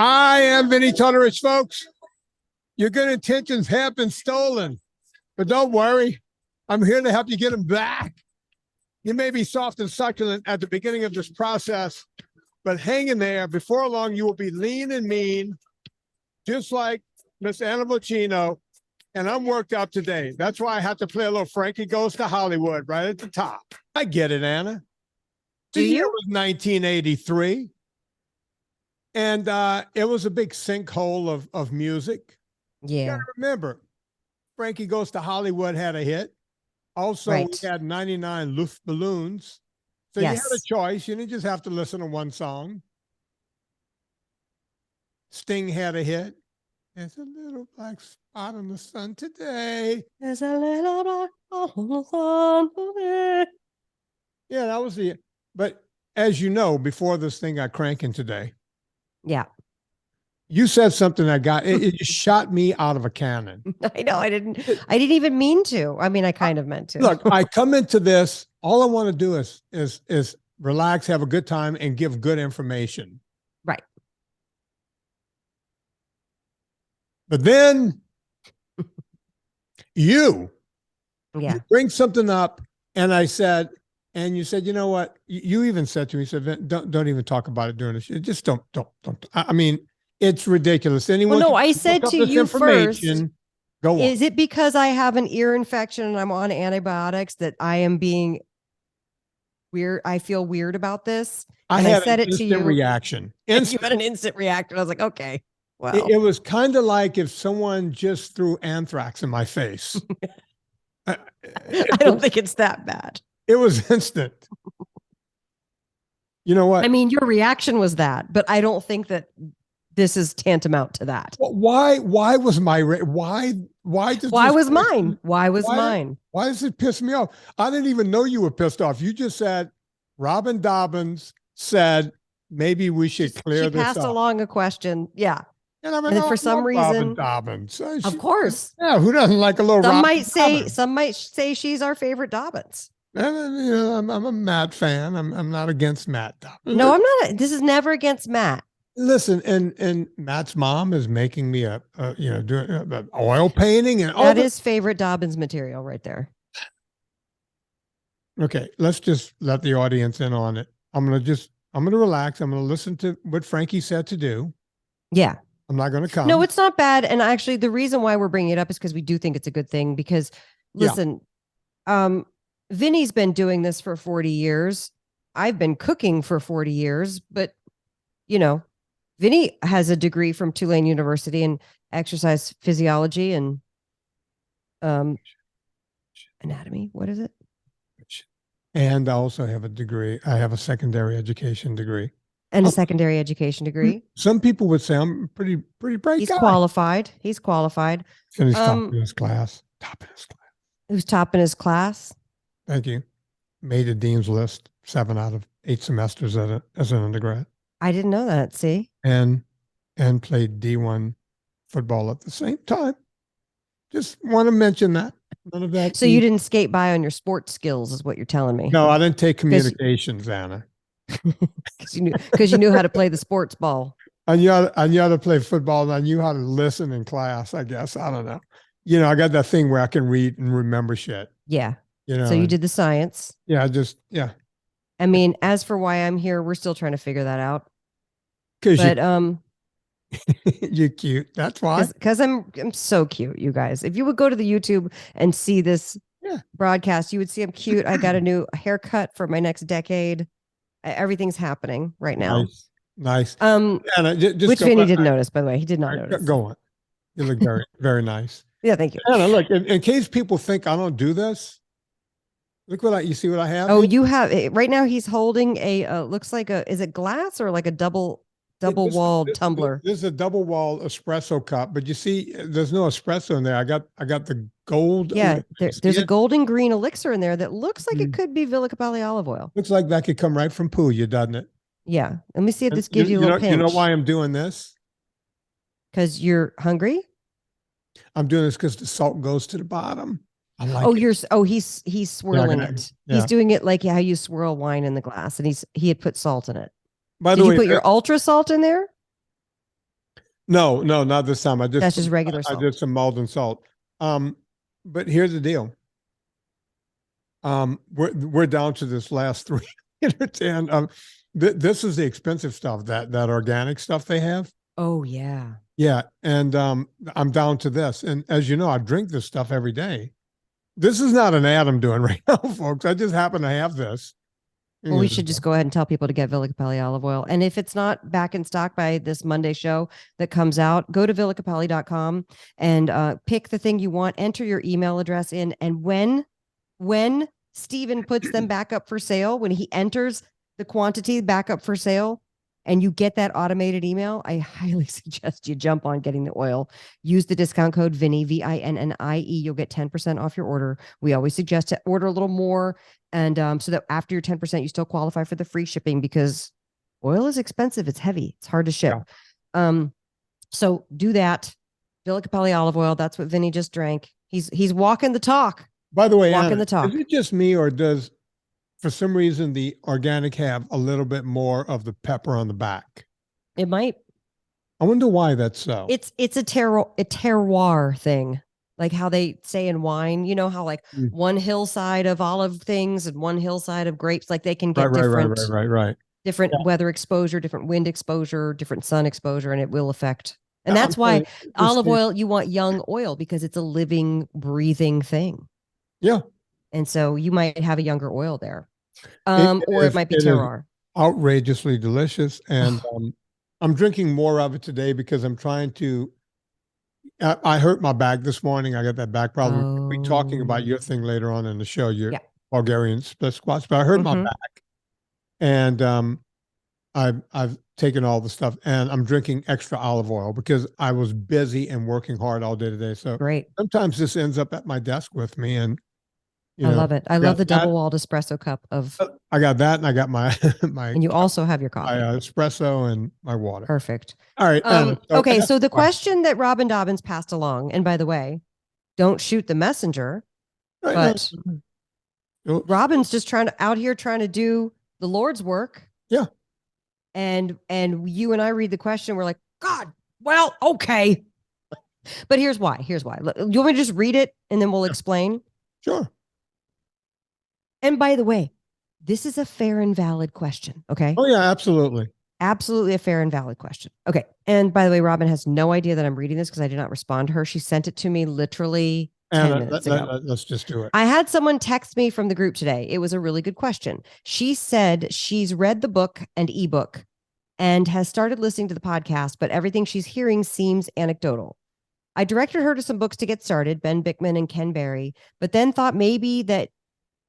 I am Vinnie Tortorich, folks. Your good intentions have been stolen, but don't worry. I'm here to help you get them back. You may be soft and succulent at the beginning of this process, but hang in there. Before long, you will be lean and mean, just like Miss Anna Vocino, and I'm worked out today. That's why I have to play a little Frankie Goes to Hollywood right at the top. I get it, Anna. The year was 1983. And it was a big sinkhole of music. Yeah. You gotta remember, Frankie Goes to Hollywood had a hit. Also, we had 99 Luftballons. So you had a choice. You didn't just have to listen to one song. Sting had a hit. There's a little black spot on the sun today. There's a little black spot on the sun today. Yeah, that was the. But as you know, before this thing got cranking today. Yeah. You said something that got it just shot me out of a cannon. I know. I didn't even mean to. I mean, I kind of meant to. Look, I come into this. All I want to do is relax, have a good time, and give good information. Right. But then you bring something up, and I said, and you said, you know what? You even said to me, you said, don't even talk about it during the show. Just don't. I mean, it's ridiculous. Anyone? Well, no, I said to you first. Go on. Is it because I have an ear infection and I'm on antibiotics that I am being weird? I feel weird about this. I said it to you. Reaction. You had an instant reaction. I was like, okay. Well, it was kind of like if someone just threw anthrax in my face. I don't think it's that bad. It was instant. You know what? I mean, your reaction was that, but I don't think that this is tantamount to that. Well, why was my why was mine? Why does it piss me off? I didn't even know you were pissed off. You just said Robin Dobbins said maybe we should clear this up. She passed along a question. Yeah. And then for some reason, Robin Dobbins. Of course. Yeah, who doesn't like a little Some might say she's our favorite Dobbins. I'm a Matt fan. I'm not against Matt Dobbins. No, I'm not. This is never against Matt. Listen, and Matt's mom is making me doing oil painting and all that is favorite Dobbins material right there. Okay, let's just let the audience in on it. I'm gonna relax. I'm gonna listen to what Frankie said to do. Yeah. I'm not going to come. No, it's not bad. And actually, the reason why we're bringing it up is because we do think it's a good thing. Because, listen, Vinny's been doing this for 40 years. I've been cooking for 40 years. But, Vinny has a degree from Tulane University in exercise physiology and anatomy. What is it? And I also have a degree. I have a secondary education degree. And a secondary education degree. Some people would say I'm pretty bright guy. He's qualified. He's qualified. And he's top in his class. Who's top in his class? Thank you. Made a dean's list 7 out of 8 semesters as an undergrad. I didn't know that. See? And played D1 football at the same time. Just want to mention that. None of that. So you didn't skate by on your sports skills, is what you're telling me? No, I didn't take communications, Anna. Because you knew how to play the sports ball. I knew how to play football, and I knew how to listen in class, I guess. I don't know. I got that thing where I can read and remember shit. Yeah. So you did the science. Yeah, I mean, as for why I'm here, we're still trying to figure that out. But you're cute. That's why. Because I'm so cute, you guys. If you would go to the YouTube and see this broadcast, you would see I'm cute. I got a new haircut for my next decade. Everything's happening right now. Nice. Anna, which Vinny didn't notice, by the way. He did not notice. Go on. You look very, very nice. Yeah, thank you. Anna, look, in case people think I don't do this, look you see what I have? Oh, you have right now. He's holding looks like is it glass or like a double-walled tumbler? This is a double-walled espresso cup, but you see, there's no espresso in there. I got the gold. Yeah, there's a golden green elixir in there that looks like it could be Villicapalli olive oil. Looks like that could come right from Pooya, doesn't it? Yeah. Let me see if this gives you a little pinch. You know why I'm doing this? Because you're hungry? I'm doing this because the salt goes to the bottom. I like he's swirling it. Yeah. He's doing it like how you swirl wine in the glass, and he had put salt in it. Did you put your ultra salt in there? No, not this time. That's just regular I salt. did some Maldon salt. But here's the deal. We're down to this last 3 minutes, and this is the expensive stuff, that organic stuff they have. Oh yeah. Yeah, and I'm down to this. And as you know, I drink this stuff every day. This is not an ad I'm doing right now, folks. I just happen to have this. Well, we should just go ahead and tell people to get Villa Capelli olive oil. And if it's not back in stock by this Monday show that comes out, go to villacapelli.com and pick the thing you want, enter your email address in. And when Steven puts them back up for sale, when he enters the quantity back up for sale, and you get that automated email, I highly suggest you jump on getting the oil. Use the discount code Vinnie, VINNIE. You'll get 10% off your order. We always suggest to order a little more, and so that after your 10%, you still qualify for the free shipping, because oil is expensive. It's heavy. It's hard to ship. Yeah. So do that. Villa Capelli olive oil. That's what Vinnie just drank. He's walking the talk. By the way, walking Anna, the talk. is it just me, or does, for some reason, the organic have a little bit more of the pepper on the back? It might. I wonder why that's so. It's a terroir thing, like how they say in wine. You know how like one hillside of olive things and one hillside of grapes, like they can get right. Different weather exposure, different wind exposure, different sun exposure, and it will affect. And that's why olive oil, you want young oil, because it's a living, breathing thing. Yeah. And so you might have a younger oil there. Or it might be terroir. Outrageously delicious. And I'm drinking more of it today because I'm trying to, I hurt my back this morning. I got that back problem. We'll be talking about your thing later on in the show, your Bulgarian split squats, but I hurt my back. And I've taken all the stuff, and I'm drinking extra olive oil because I was busy and working hard all day today. So great. Sometimes this ends up at my desk with me, and I love it. I love the double walled espresso cup of. I got that, and I got my And you also have your coffee, my espresso, and my water. Perfect. All right. Okay. So the question that Robin Dobbins passed along, and by the way, don't shoot the messenger, but Robin's just out here trying to do the Lord's work. Yeah. And you and I read the question, we're like, God, well, okay. But here's why. Do you want me to just read it and then we'll explain? Sure. And by the way, this is a fair and valid question. Okay. Oh yeah, absolutely. Absolutely a fair and valid question. Okay. And by the way, Robin has no idea that I'm reading this because I did not respond to her. She sent it to me literally 10 minutes ago. Let's just do it. I had someone text me from the group today. It was a really good question. She said she's read the book and ebook and has started listening to the podcast, but everything she's hearing seems anecdotal. I directed her to some books to get started, Ben Bickman and Ken Berry, but then thought maybe that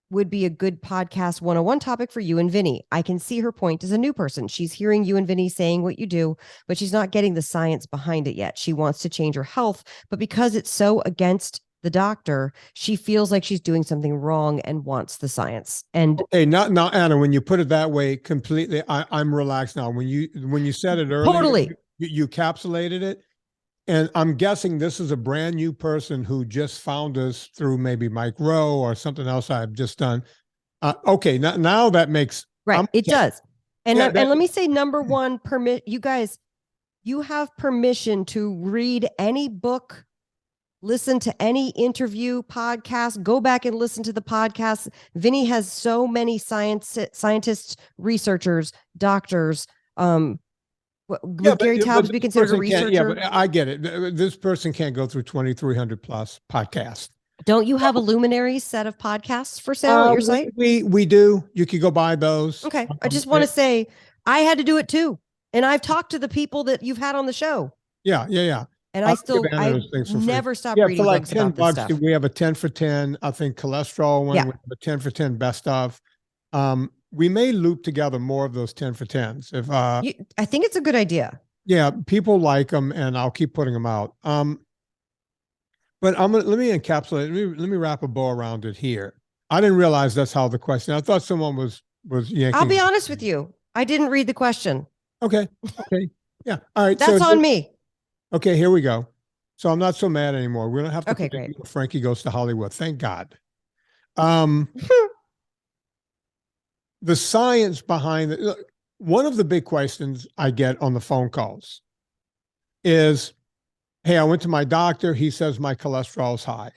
would be a good podcast 101 topic for you and Vinnie. I can see her point as a new person. She's hearing you and Vinnie saying what you do, but she's not getting the science behind it yet. She wants to change her health, but because it's so against the doctor, she feels like she's doing something wrong and wants the science. And okay, now Anna, when you put it that way, completely, I'm relaxed now. When you said it earlier, totally, you encapsulated it, and I'm guessing this is a brand new person who just found us through maybe Mike Rowe or something else I've just done. Okay, now that makes right. It does, and let me say, number one, you guys, you have permission to read any book. Listen to any interview podcast, go back and listen to the podcast. Vinnie has so many scientists, researchers, doctors. Gary Taubes be considered a researcher? Yeah, but I get it. This person can't go through 2,300 plus podcasts. Don't you have a luminary set of podcasts for sale at your site? We do. You could go buy those. Okay. I just want to say I had to do it too. And I've talked to the people that you've had on the show. Yeah. And I never stop reading for like books $10 about this stuff. We have a 10 for 10, I think cholesterol one, we have a 10 for 10 best of. We may loop together more of those 10 for 10s. If I think it's a good idea. Yeah, people like them, and I'll keep putting them out. But let me encapsulate. Let me wrap a bow around it here. I didn't realize that's how the question. I thought someone was yanking. I'll be honest with you. I didn't read the question. Okay. Yeah. All right. That's on me. Okay, here we go. So I'm not so mad anymore. We don't have to. Okay, great. Frankie Goes to Hollywood. Thank God. The science behind it. One of the big questions I get on the phone calls is, hey, I went to my doctor. He says my cholesterol is high.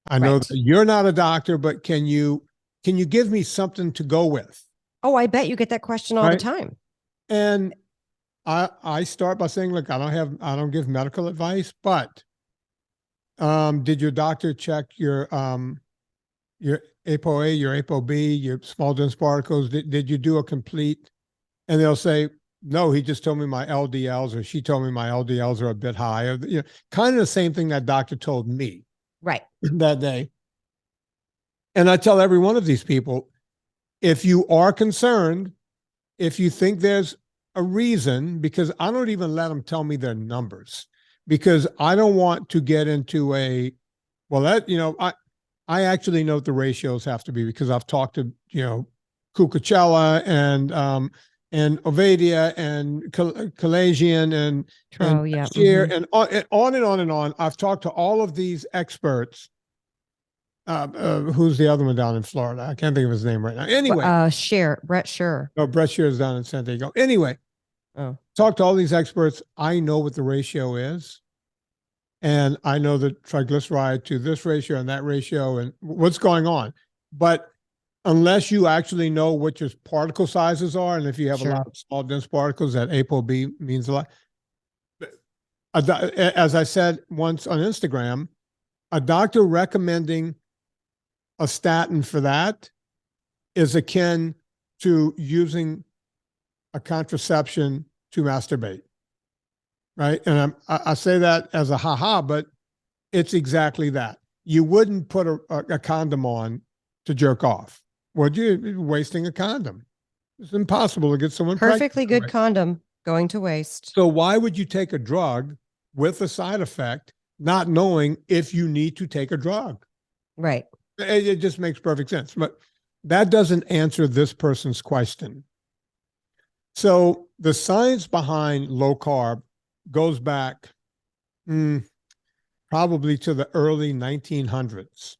I know Right. that you're not a doctor, but can you give me something to go with? Oh, I bet you get that question all the Right. time. And I start by saying, look, I don't give medical advice, but did your doctor check your ApoA, your ApoB, your small dense particles? Did you do a complete? And they'll say, no, he just told me my LDLs, or she told me my LDLs are a bit high, or, you know, kind of the same thing that doctor told me Right. that day. And I tell every one of these people, if you are concerned, if you think there's a reason, because I don't even let them tell me their numbers, because I don't want to get into I actually know what the ratios have to be, because I've talked to, Cucurella and Ovadia and Kalajian and Yeah. Scher and on and on and on. I've talked to all of these experts. Who's the other one down in Florida? I can't think of his name right now. Anyway, Scher, Bret Scher. No, Bret Scher is down in San Diego. Anyway, talk to all these experts. I know what the ratio is. And I know the triglyceride to this ratio and that ratio and what's going on. But unless you actually know what your particle sizes are, and if you have a lot of small dense particles, that ApoB means a lot. As I said once on Instagram, a doctor recommending a statin for that is akin to using a contraception to masturbate. Right. And I say that as a haha, but it's exactly that. You wouldn't put a condom on to jerk off. Would you? You're wasting a condom. It's impossible to get someone perfectly pregnant. Good condom going to waste. So why would you take a drug with a side effect, not knowing if you need to take a drug? Right. It just makes perfect sense. But that doesn't answer this person's question. So the science behind low carb goes back probably to the early 1900s.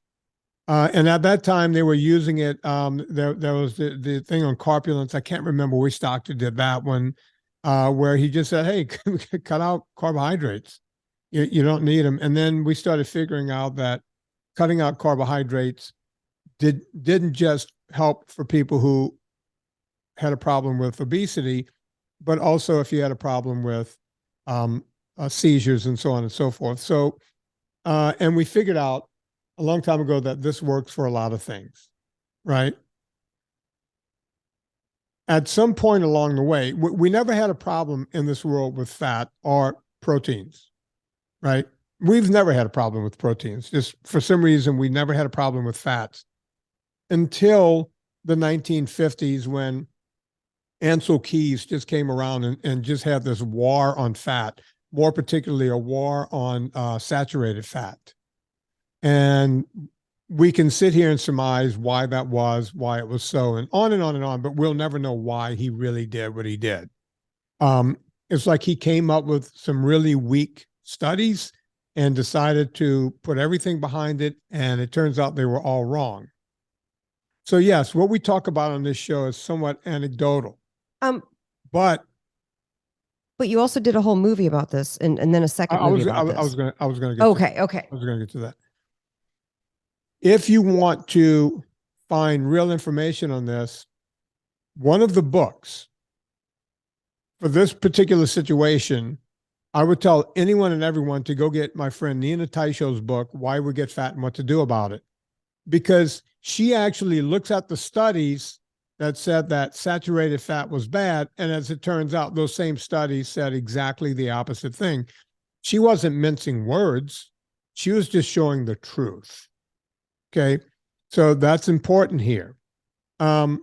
And at that time, they were using it. There was the thing on corpulence. I can't remember which doctor did that one, where he just said, hey, cut out carbohydrates. You don't need them. And then we started figuring out that cutting out carbohydrates didn't just help for people who had a problem with obesity, but also if you had a problem with seizures and so on and so forth. So, and we figured out a long time ago that this works for a lot of things, right? At some point along the way, we never had a problem in this world with fat or proteins, right? We've never had a problem with proteins. Just for some reason, we never had a problem with fats until the 1950s, when Ansel Keys just came around and just had this war on fat, more particularly a war on saturated fat. And we can sit here and surmise why that was, why it was so, and on and on and on, but we'll never know why he really did what he did. It's like he came up with some really weak studies and decided to put everything behind it, and it turns out they were all wrong. So yes, what we talk about on this show is somewhat anecdotal. But you also did a whole movie about this, and then a second movie about this. I was going to get okay. I was going to get to that. If you want to find real information on this, one of the books for this particular situation, I would tell anyone and everyone to go get my friend Nina Teicholz's book, Why We Get Fat and What to Do About It, because she actually looks at the studies that said that saturated fat was bad. And as it turns out, those same studies said exactly the opposite thing. She wasn't mincing words. She was just showing the truth. Okay. So that's important here. And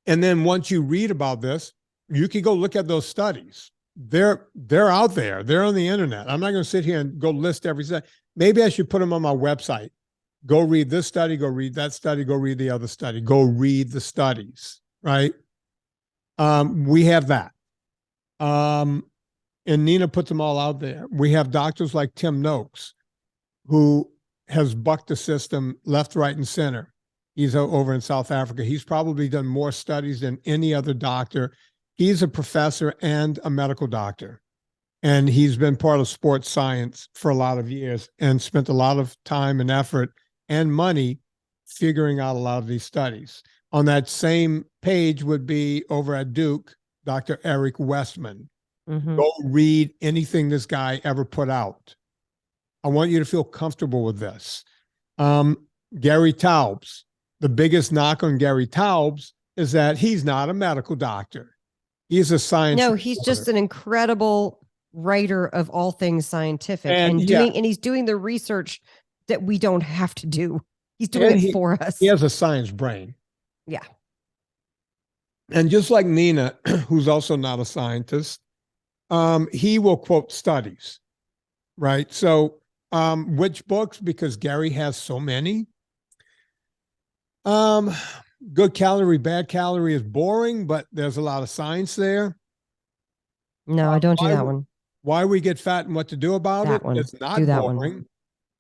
then once you read about this, you can go look at those studies. They're out there. They're on the internet. I'm not going to sit here and go list every study. Maybe I should put them on my website. Go read this study, go read that study, go read the other study, go read the studies, right? We have that. And Nina puts them all out there. We have doctors like Tim Noakes, who has bucked the system left, right, and center. He's over in South Africa. He's probably done more studies than any other doctor. He's a professor and a medical doctor. And he's been part of sports science for a lot of years and spent a lot of time and effort and money figuring out a lot of these studies. On that same page would be over at Duke, Dr. Eric Westman. Go read anything this guy ever put out. I want you to feel comfortable with this. Gary Taubes. The biggest knock on Gary Taubes is that he's not a medical doctor. He's a science. No, he's just an incredible writer of all things scientific And he's doing the research that we don't have to do. He's doing it for us. He has a science brain. Yeah. And just like Nina, who's also not a scientist, he will quote studies, right? So which books? Because Gary has so many. Good Calorie, Bad Calorie is boring, but there's a lot of science there. No, I don't do that one. Why We Get Fat and What to Do About That It. one. It's not Do that boring.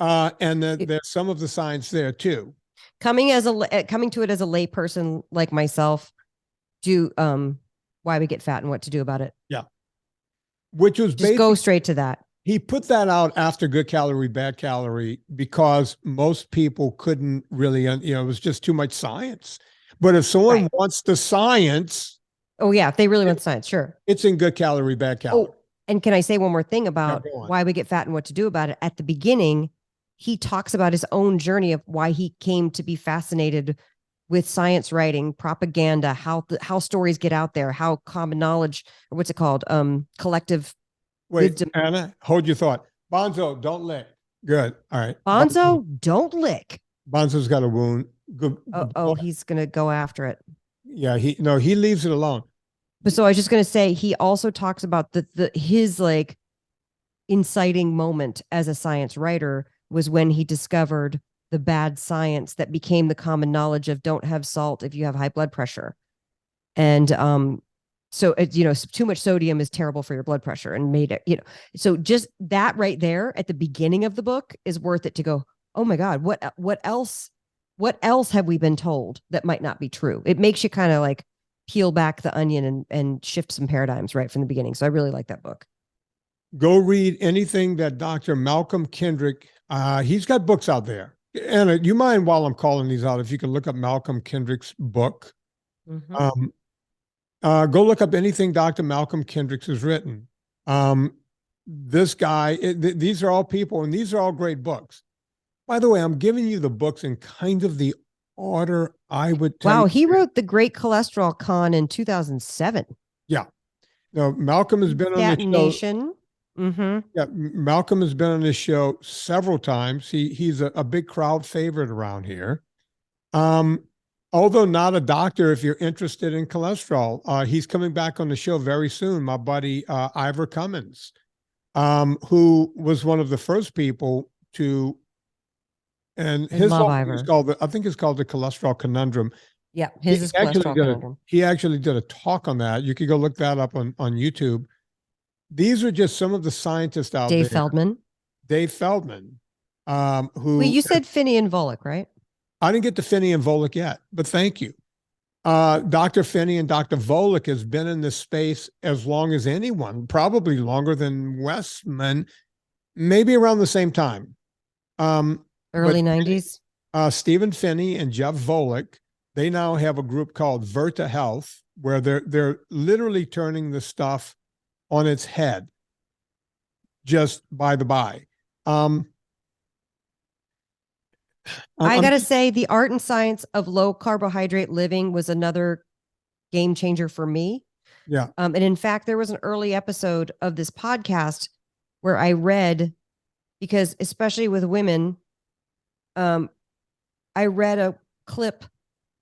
And there's some of the science there too. Coming to it as a lay person like myself, do Why We Get Fat and What to Do About It. Yeah. Which was just go straight to that. He put that out after Good Calorie, Bad Calorie, because most people couldn't really, it was just too much science. But if someone wants the science. Oh, yeah. If they really want science, sure. It's in Good Calorie, Bad Calorie. Oh, and can I say one more thing about Why We Get Fat and What to Do About It? At the beginning, he talks about his own journey of why he came to be fascinated with science writing, propaganda, how stories get out there, how common knowledge, or what's it called? Collective wisdom. Anna, hold your thought. Bonzo, don't lick. Good. All right. Bonzo, don't lick. Bonzo's got a wound. Good. He's going to go after it. Yeah, he leaves it alone. But so I was just going to say, he also talks about his like inciting moment as a science writer was when he discovered the bad science that became the common knowledge of don't have salt if you have high blood pressure. And so too much sodium is terrible for your blood pressure, and made it, so just that right there at the beginning of the book is worth it to go, oh my God, what else have we been told that might not be true? It makes you kind of like peel back the onion and shift some paradigms right from the beginning. So I really like that book. Go read anything that Dr. Malcolm Kendrick, he's got books out there. Anna, you mind while I'm calling these out, if you can look up Malcolm Kendrick's book? Go look up anything Dr. Malcolm Kendrick has written. This guy, these are all people, and these are all great books. By the way, I'm giving you the books in kind of the order I would tell. Wow, he wrote The Great Cholesterol Con in 2007. Yeah. No, Malcolm has been on the show. Yeah, Malcolm has been on this show several times. He's a big crowd favorite around here. Although not a doctor, if you're interested in cholesterol, he's coming back on the show very soon. My buddy Ivor Cummins, who was one of the first people to, and his is called I think it's called The Cholesterol Conundrum. Yeah, his is Cholesterol Conundrum. He actually did a talk on that. You could go look that up on YouTube. These are just some of the scientists out there. Dave Feldman. Who? Wait, you said Vinnie and Volek, right? I didn't get to Vinnie and Volek yet, but thank you. Dr. Vinnie and Dr. Volek has been in this space as long as anyone, probably longer than Westman, maybe around the same time. Early 90s. Stephen Phinney and Jeff Volek, they now have a group called Virta Health, where they're literally turning the stuff on its head, just by the by. I got to say, the art and science of low carbohydrate living was another game changer for me. Yeah. And in fact, there was an early episode of this podcast where I read, because especially with women, I read a clip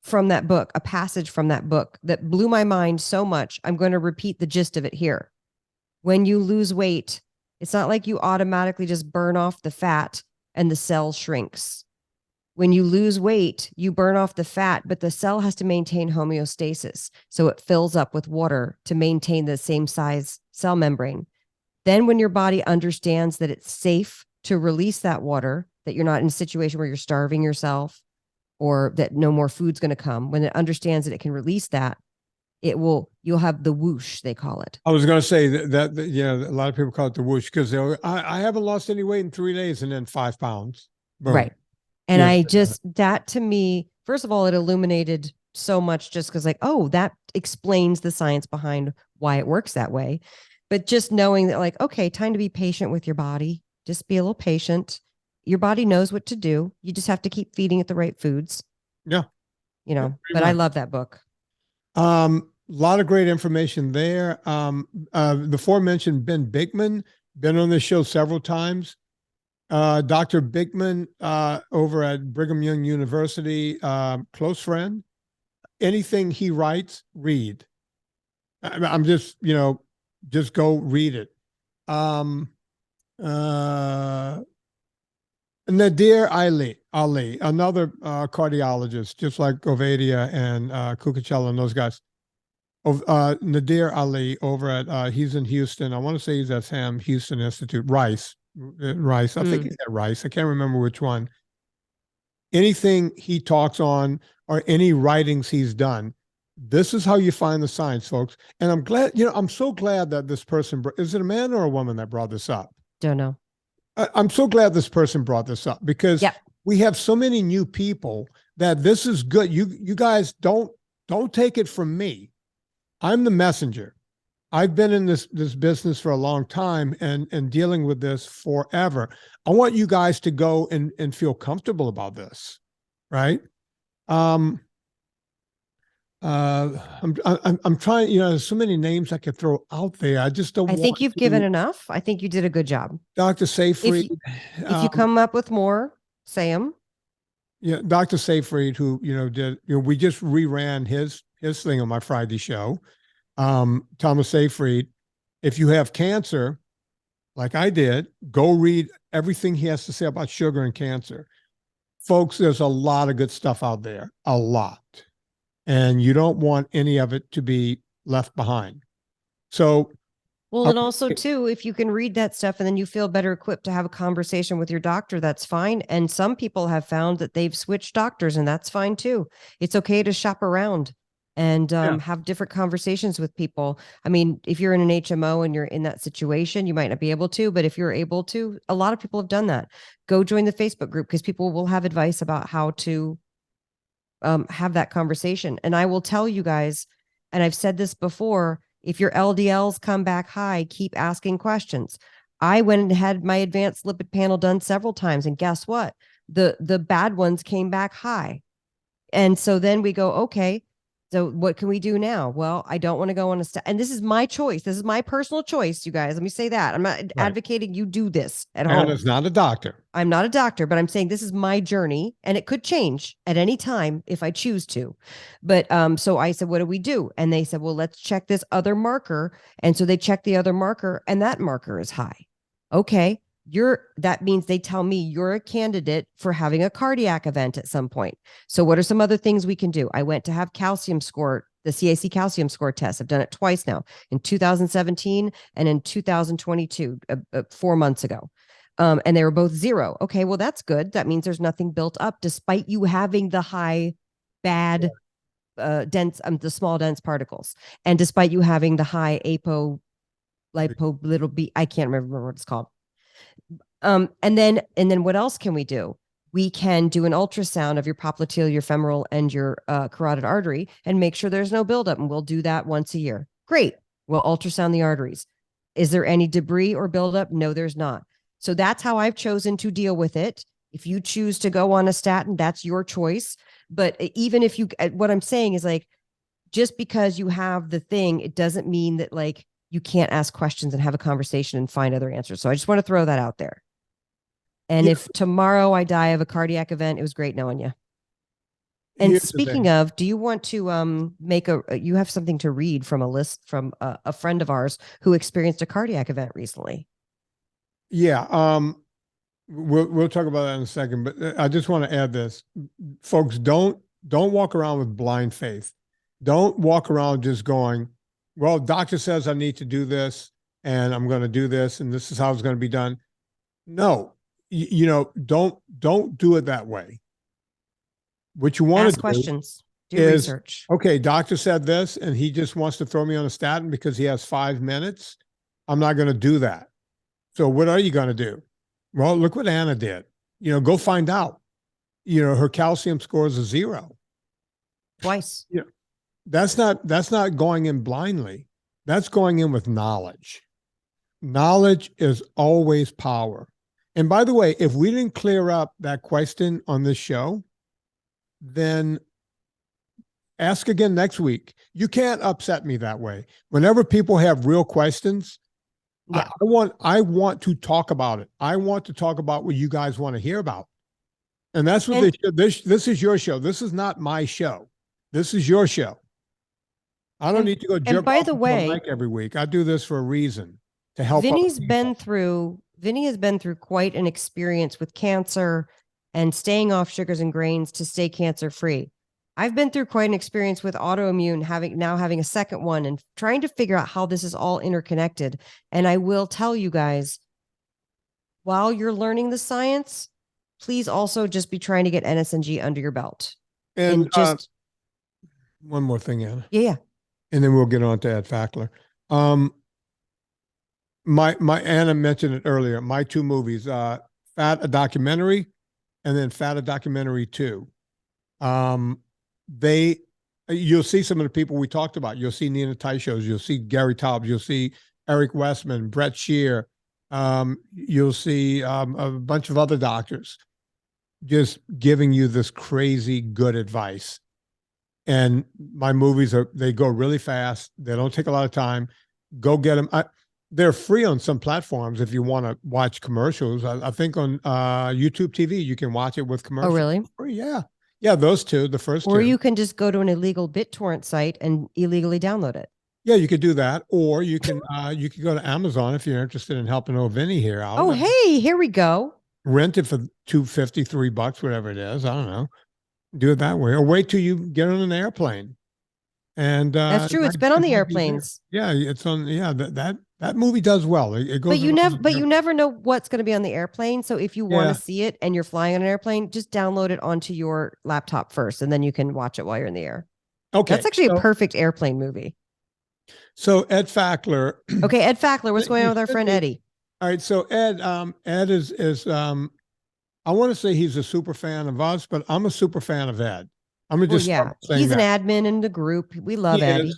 from that book, a passage from that book that blew my mind so much. I'm going to repeat the gist of it here. When you lose weight, it's not like you automatically just burn off the fat and the cell shrinks. When you lose weight, you burn off the fat, but the cell has to maintain homeostasis. So it fills up with water to maintain the same size cell membrane. Then when your body understands that it's safe to release that water, that you're not in a situation where you're starving yourself or that no more food's going to come, when it understands that it can release that, you'll have the whoosh, they call it. I was going to say that yeah, a lot of people call it the whoosh because I haven't lost any weight in 3 days and then 5 pounds. Boom. Right. And Yeah. that to me, first of all, it illuminated so much just because like, oh, that explains the science behind why it works that way. But just knowing that like, okay, time to be patient with your body. Just be a little patient. Your body knows what to do. You just have to keep feeding it the right foods. Yeah. You know, Yeah, but much. I love that book. A lot of great information there. The aforementioned Ben Bigman, been on this show several times. Dr. Bigman over at Brigham Young University, close friend. Anything he writes, read. I'm just, just go read it. Nadir Ali, another cardiologist, just like Ovadia and Cucurella and those guys. Nadir Ali over at, he's in Houston. I want to say he's at Sam Houston Institute, Rice. I think he's at Rice. I can't remember which one. Anything he talks on or any writings he's done, this is how you find the science, folks. And I'm glad, I'm so glad that this person, is it a man or a woman that brought this up? Don't know. I'm so glad this person brought this up because we have so many new people that this is good. You guys don't take it from me. I'm the messenger. I've been in this business for a long time and dealing with this forever. I want you guys to go and feel comfortable about this, right? I'm trying, there's so many names I could throw out there. I just don't I think you've given enough. I think you did a good job. Dr. Seyfried. If you come up with more, say them. Yeah, Dr. Seyfried, who, did, we just reran his thing on my Friday show. Thomas Seyfried, if you have cancer, like I did, go read everything he has to say about sugar and cancer. Folks, there's a lot of good stuff out there, a lot. And you don't want any of it to be left behind. So, well, and also too, if you can read that stuff and then you feel better equipped to have a conversation with your doctor, that's fine. And some people have found that they've switched doctors, and that's fine too. It's okay to shop around and have different conversations with people. I mean, if you're in an HMO and you're in that situation, you might not be able to, but if you're able to, a lot of people have done that. Go join the Facebook group because people will have advice about how to have that conversation. And I will tell you guys, and I've said this before, if your LDLs come back high, keep asking questions. I went and had my advanced lipid panel done several times, and guess what? The bad ones came back high. And so then we go, okay, so what can we do now? Well, I don't want to go on a and this is my choice. This is my personal choice, you guys. Let me say that. I'm not advocating you do this at home. Anna's not a doctor. I'm not a doctor, but I'm saying this is my journey, and it could change at any time if I choose to. But so I said, what do we do? And they said, well, let's check this other marker. And so they checked the other marker, and that marker is high. Okay. That means they tell me you're a candidate for having a cardiac event at some point. So what are some other things we can do? I went to have calcium score, the CAC calcium score test. I've done it twice now, in 2017 and in 2022, 4 months ago. And they were both 0. Okay, well, that's good. That means there's nothing built up despite you having the high, bad, dense, the small dense particles. And despite you having the high lipo little b, I can't remember what it's called. And then what else can we do? We can do an ultrasound of your popliteal, your femoral, and your carotid artery and make sure there's no buildup. And we'll do that once a year. Great. We'll ultrasound the arteries. Is there any debris or buildup? No, there's not. So that's how I've chosen to deal with it. If you choose to go on a statin, that's your choice. But even if you, what I'm saying is like, just because you have the thing, it doesn't mean that like you can't ask questions and have a conversation and find other answers. So I just want to throw that out there. And if tomorrow I die of a cardiac event, it was great knowing you. And speaking of, do you want to you have something to read from a list from a friend of ours who experienced a cardiac event recently? Yeah. We'll talk about that in a second, but I just want to add this. Folks, don't walk around with blind faith. Don't walk around just going, well, doctor says I need to do this and I'm going to do this and this is how it's going to be done. No, don't do it that way. What you want to do, questions. Do research. Okay, doctor said this, and he just wants to throw me on a statin because he has 5 minutes. I'm not going to do that. So what are you going to do? Well, look what Anna did. Go find out. Her calcium score is a 0. Twice. That's not going in blindly. That's going in with knowledge. Knowledge is always power. And by the way, if we didn't clear up that question on this show, then ask again next week. You can't upset me that way. Whenever people have real questions, Yeah. I want to talk about it. I want to talk about what you guys want to hear about. And that's what this is your show. This is not my show. This is your show. I don't need to go jerk by off the into way, a mic every week. I do this for a reason, to help. Vinny has been through quite an experience with cancer and staying off sugars and grains to stay cancer free. I've been through quite an experience with autoimmune, having a second one and trying to figure out how this is all interconnected. And I will tell you guys, while you're learning the science, please also just be trying to get NSNG under your belt. And just one more thing, Anna. Yeah. And then we'll get on to Ed Fackler. My Anna mentioned it earlier. My 2 movies, Fat a Documentary, and then Fat a Documentary 2. You'll see some of the people we talked about. You'll see Nina Teicholz. You'll see Gary Taubes. You'll see Eric Westman, Bret Scher. You'll see a bunch of other doctors just giving you this crazy good advice. And my movies they go really fast. They don't take a lot of time. Go get them. They're free on some platforms if you want to watch commercials. I think on YouTube TV, you can watch it with commercials. Oh, really? Free, yeah. Yeah, those 2, the first 2. Or you can just go to an illegal BitTorrent site and illegally download it. Yeah, you could do that. Or you can go to Amazon if you're interested in helping old Vinny here out. Oh, hey, here we go. Rent it for $2.50, $3, whatever it is. I don't know. Do it that way, or wait till you get on an airplane. And that's true. It's been on the airplanes. Yeah, it's on. Yeah, that movie does well. It goes. But you never know what's going to be on the airplane. So if you want to see it and you're flying on an airplane, just download it onto your laptop first, and then you can watch it while you're in the air. Okay, that's actually a perfect airplane movie. So Ed Fackler. Okay, Ed Fackler. What's going on with our friend Eddie? All right, so Ed is I want to say he's a super fan of us, but I'm a super fan of Ed. I'm gonna just he's an admin in the group. We love Eddie.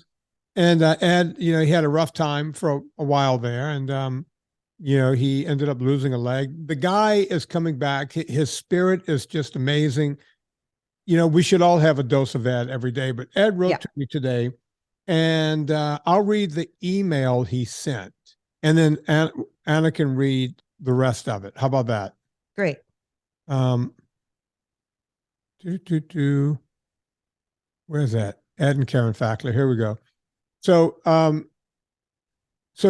And Ed, he had a rough time for a while there, and he ended up losing a leg. The guy is coming back. His spirit is just amazing. We should all have a dose of Ed every day. But Ed wrote to me today, and I'll read the email he sent, and then Anna can read the rest of it. How about that? Great. Where's that? Ed and Karen Fackler. Here we go. So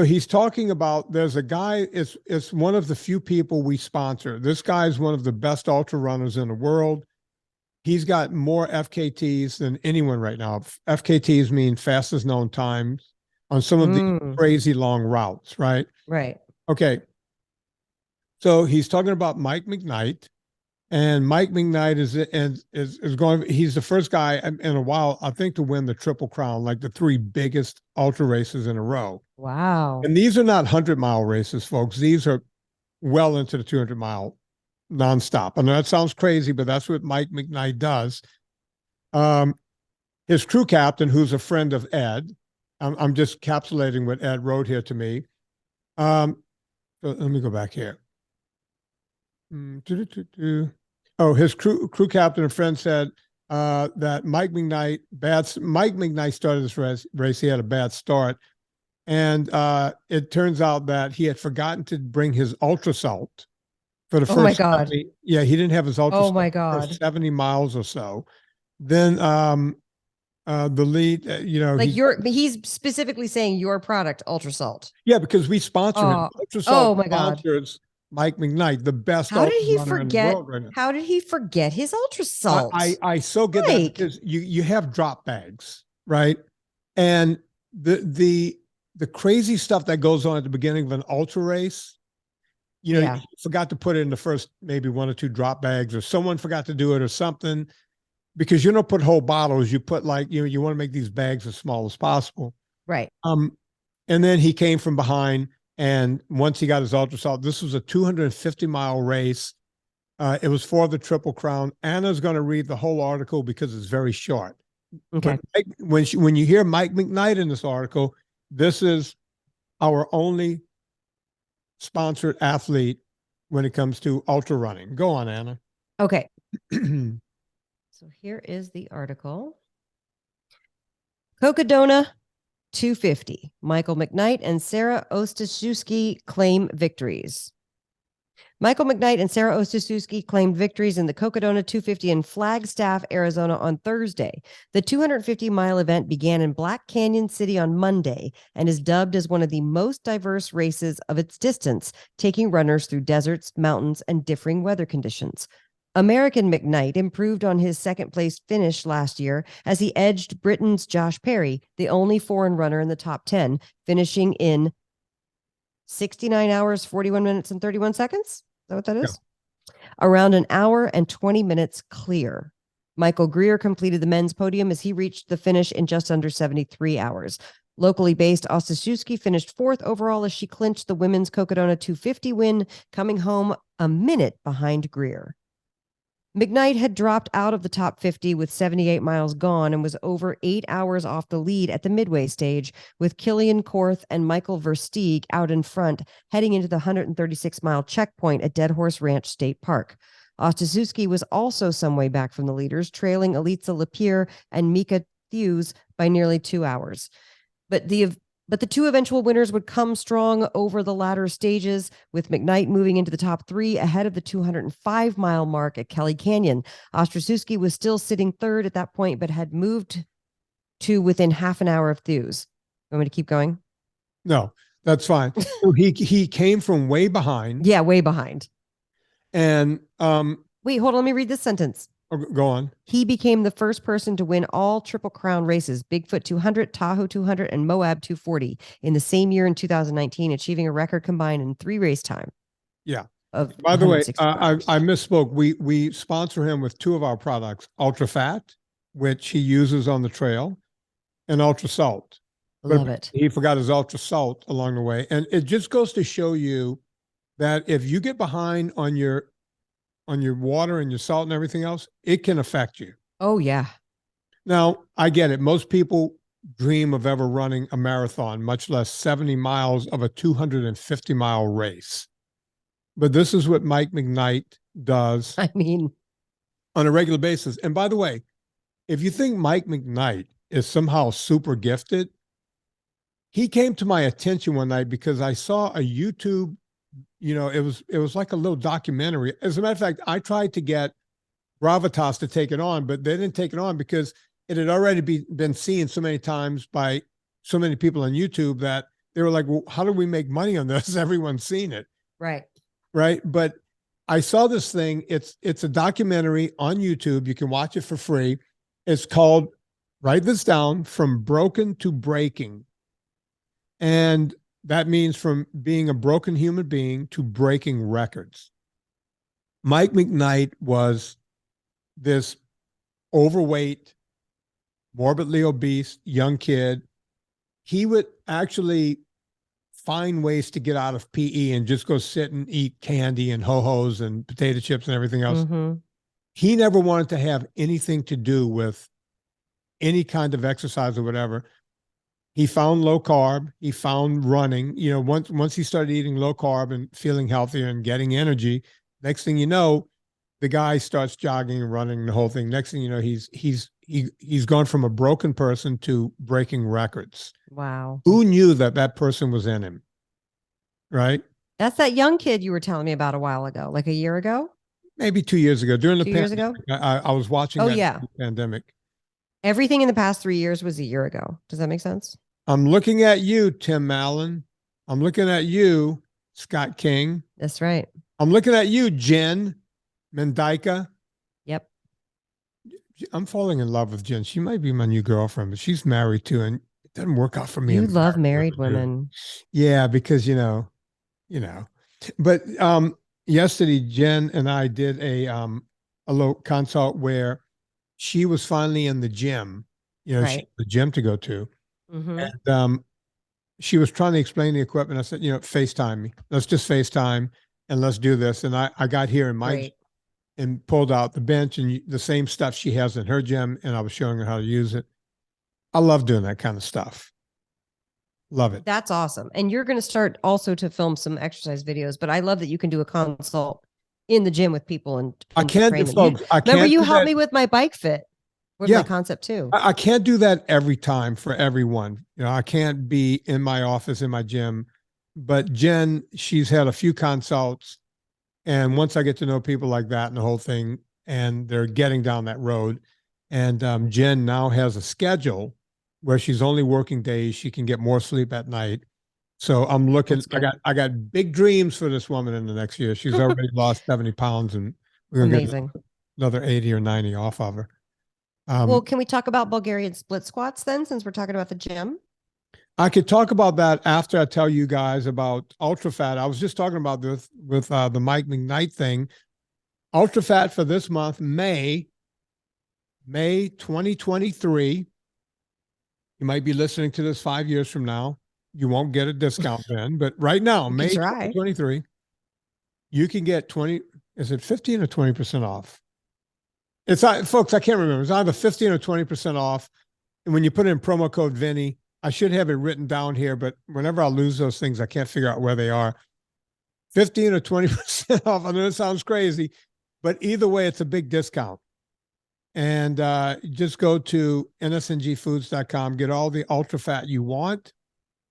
he's talking about, there's a guy, it's one of the few people we sponsor. This guy is one of the best ultra runners in the world. He's got more FKTs than anyone right now. FKTs mean fastest known times on some of the crazy long routes, right? Right. Okay. So he's talking about Mike McKnight. And Mike McKnight is going. He's the first guy in a while, I think, to win the Triple Crown, like the 3 biggest ultra races in a row. Wow! And these are not 100-mile races, folks. These are well into the 200-mile nonstop. I know that sounds crazy, but that's what Mike McKnight does. His crew captain, who's a friend of Ed, I'm just capsulating what Ed wrote here to me. So let me go back here. Oh, his crew captain and friend said that Mike McKnight started this race. He had a bad start. And it turns out that he had forgotten to bring his ultra salt for the first. Oh my God. 70, yeah, he didn't have his ultra salt my God. for 70 miles or so. Then the lead, he's specifically saying your product, ultra salt. Yeah, because we sponsor him. Ultra salt my God. sponsors Mike McKnight, the best. How did he forget? How did he forget his ultra salt? I so get that because you have drop bags, right? And the crazy stuff that goes on at the beginning of an ultra race, you forgot to put it in the first maybe 1 or 2 drop bags, or someone forgot to do it or something. because you don't put whole bottles. You put like, you want to make these bags as small as possible. Right. And then he came from behind, and once he got his ultra salt, this was a 250-mile race. It was for the Triple Crown. Anna's going to read the whole article because it's very short. Okay. But when you hear Mike McKnight in this article, this is our only sponsored athlete when it comes to ultra running. Go on, Anna. Okay. So here is the article. Cocodona 250. Michael McKnight and Sarah Ostaszewski claim victories. Michael McKnight and Sarah Ostaszewski claimed victories in the Cocodona 250 in Flagstaff, Arizona on Thursday. The 250-mile event began in Black Canyon City on Monday and is dubbed as one of the most diverse races of its distance, taking runners through deserts, mountains, and differing weather conditions. American McKnight improved on his second-place finish last year as he edged Britain's Josh Perry, the only foreign runner in the top 10, finishing in 69 hours, 41 minutes, and 31 seconds. Is that what that is? Yeah. Around an hour and 20 minutes clear. Michael Greer completed the men's podium as he reached the finish in just under 73 hours. Locally based, Ostaszewski finished fourth overall as she clinched the women's Cocodona 250 win, coming home a minute behind Greer. McKnight had dropped out of the top 50 with 78 miles gone and was over 8 hours off the lead at the midway stage, with Killian Korth and Michael Versteeg out in front, heading into the 136-mile checkpoint at Dead Horse Ranch State Park. Ostaszewski was also some way back from the leaders, trailing Elitza Lapierre and Mika Thews by nearly 2 hours. But the two eventual winners would come strong over the latter stages, with McKnight moving into the top 3 ahead of the 205-mile mark at Kelly Canyon. Ostaszewski was still sitting third at that point, but had moved to within half an hour of Thews. Want me to keep going? No, that's fine. So he came from way behind. Yeah, way behind. And wait, hold on. Let me read this sentence. Go on. He became the first person to win all Triple Crown races, Bigfoot 200, Tahoe 200, and Moab 240 in the same year in 2019, achieving a record combined in 3 race time. Yeah. By the way, I misspoke. We sponsor him with 2 of our products, Ultra Fat, which he uses on the trail, and Ultra Salt. Love it. He forgot his Ultra Salt along the way. And it just goes to show you that if you get behind on your water and your salt and everything else, it can affect you. Oh, yeah. Now, I get it. Most people dream of ever running a marathon, much less 70 miles of a 250-mile race. But this is what Mike McKnight does. I mean, on a regular basis. And by the way, if you think Mike McKnight is somehow super gifted, he came to my attention one night because I saw a YouTube, it was like a little documentary. As a matter of fact, I tried to get Gravitas to take it on, but they didn't take it on because it had already been seen so many times by so many people on YouTube that they were like, well, how do we make money on this? Everyone's seen it. Right. Right. But I saw this thing. It's a documentary on YouTube. You can watch it for free. It's called, write this down, From Broken to Breaking. And that means from being a broken human being to breaking records. Mike McKnight was this overweight, morbidly obese young kid. He would actually find ways to get out of PE and just go sit and eat candy and ho-hos and potato chips and everything else. Mm-hmm. He never wanted to have anything to do with any kind of exercise or whatever. He found low carb. He found running. Once he started eating low carb and feeling healthier and getting energy, next thing you know, the guy starts jogging and running the whole thing. Next thing you know, he's gone from a broken person to breaking records. Wow. Who knew that person was in him? Right? That's that young kid you were telling me about a while ago, like a year ago? Maybe 2 years ago. During the 2 years ago? I was watching that pandemic. Everything in the past 3 years was a year ago. Does that make sense? I'm looking at you, Tim Allen. I'm looking at you, Scott King. That's right. I'm looking at you, Jen Mendyka. Yep. I'm falling in love with Jen. She might be my new girlfriend, but she's married too, and it doesn't work out for me. You love married women. Yeah, because But yesterday, Jen and I did a little consult where she was finally in the gym, she had Right. the gym to go to. Mm-hmm. And she was trying to explain the equipment. I said, FaceTime me. Let's just FaceTime and let's do this. And I got here in my Great. and pulled out the bench and the same stuff she has in her gym, and I was showing her how to use it. I love doing that kind of stuff. Love it. That's awesome. And you're going to start also to film some exercise videos, but I love that you can do a consult in the gym with people and I can't do, train them. folks. I Remember, can't you do helped that. me with my bike fit with Yeah. my concept too. I can't do that every time for everyone. I can't be in my office, in my gym. But Jen, she's had a few consults. And once I get to know people like that and the whole thing, and they're getting down that road, and Jen now has a schedule where she's only working days. She can get more sleep at night. So I'm looking, I got big dreams for this woman in the next year. She's already lost 70 pounds and we're going to get another 80 or 90 off of her. Well, can we talk about Bulgarian split squats then, since we're talking about the gym? I could talk about that after I tell you guys about ultra fat. I was just talking about this with the Mike McKnight thing. Ultra fat for this month, May 2023. You might be listening to this 5 years from now. You won't get a discount then, but right now, May 2023, you can get 20, is it 15 or 20% off? It's folks, I can't remember. It's either 15 or 20% off. And when you put in promo code Vinnie, I should have it written down here, but whenever I lose those things, I can't figure out where they are. 15 or 20% off. I know it sounds crazy, but either way, it's a big discount. And just go to nsngfoods.com, get all the ultra fat you want.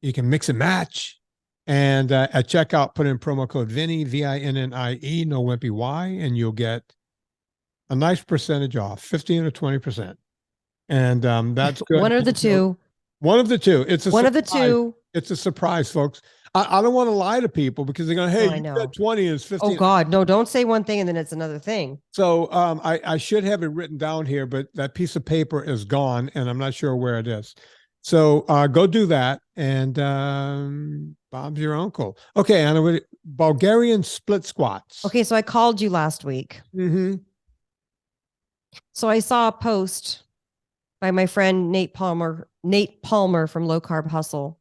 You can mix and match. And at checkout, put in promo code Vinnie, VINNIE, no wimpy Y, and you'll get a nice percentage off, 15 or 20%. And that's good. One of the two. One of the two. It's a one surprise. of the two. It's a surprise, folks. I don't want to lie to people because they're going, hey, you got 20 and it's 15. Oh, God. No, don't say one thing and then it's another thing. So I should have it written down here, but that piece of paper is gone and I'm not sure where it is. So go do that. And Bob's your uncle. Okay, Anna, Bulgarian split squats. Okay, so I called you last week. Mm-hmm. So I saw a post by my friend Nate Palmer from Low Carb Hustle,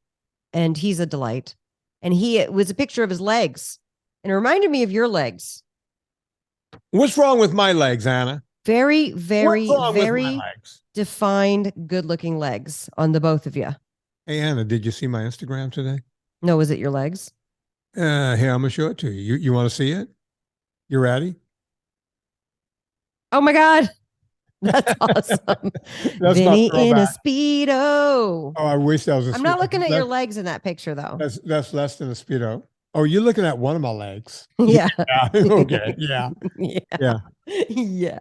and he's a delight. And it was a picture of his legs, and it reminded me of your legs. What's wrong with my legs, Anna? Very, very, very legs? Defined, good-looking legs on the both of you. Hey, Anna, did you see my Instagram today? No, is it your legs? Here, I'm going to show it to you. You want to see it? You ready? Oh, my God. That's awesome. Vinnie in a Speedo. Oh, I wish that was a Speedo. I'm not looking at your legs in that picture, though. That's less than a Speedo. Oh, you're looking at one of my legs. Yeah. Okay. Yeah. Yeah. Yeah.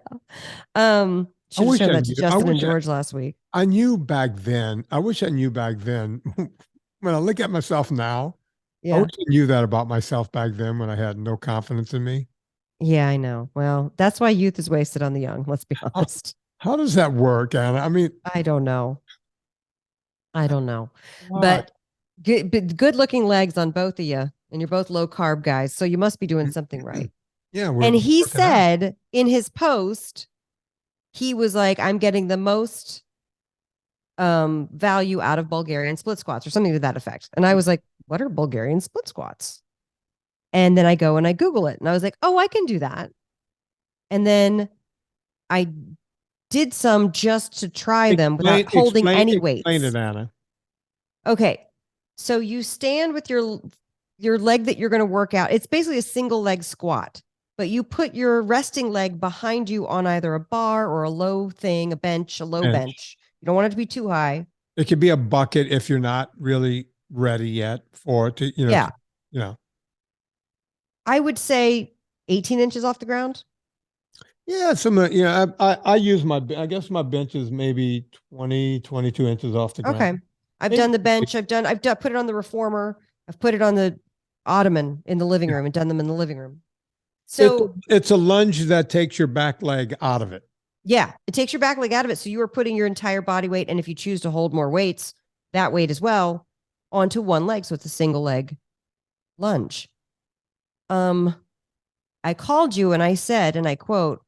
Should have shown that to Justin and George last week. I knew back then. I wish I knew back then. When I look at myself now, I wish I knew that about myself back then when I had no confidence in me. Yeah, I know. Well, that's why youth is wasted on the young. Let's be honest. How does that work, Anna? I mean, I don't know. But good looking legs on both of you, and you're both low carb guys. So you must be doing something right. Yeah. And he said in his post, he was like, I'm getting the most value out of Bulgarian split squats or something to that effect. And I was like, what are Bulgarian split squats? And then I go and I Google it and I was like, oh, I can do that. And then I did some just to try them without holding any weights. Explain it, Anna. Okay. So you stand with your leg that you're going to work out. It's basically a single leg squat, but you put your resting leg behind you on either a bar or a low thing, a bench, a low bench. You don't want it to be too high. It could be a bucket if you're not really ready yet for it to, I would say 18 inches off the ground. Yeah, I use I guess my bench is maybe 20, 22 inches off the ground. Okay. I've done the bench. I've put it on the reformer. I've put it on the ottoman in the living room and done them in the living room. So it's a lunge that takes your back leg out of it. Yeah, it takes your back leg out of it. So you are putting your entire body weight, and if you choose to hold more weights, that weight as well, onto one leg. So it's a single leg lunge. I called you and I said, and I quote,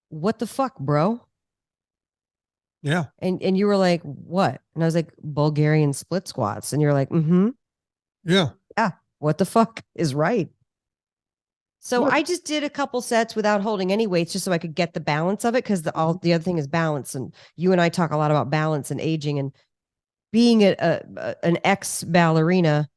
"What the fuck, bro?" Yeah. And you were like, what? And I was like, Bulgarian split squats. And you're like, mm-hmm. Yeah. Yeah. What the fuck is right? So Look. I just did a couple sets without holding any weights just so I could get the balance of it. Cause the other thing is balance. And you and I talk a lot about balance and aging and being an ex ballerina,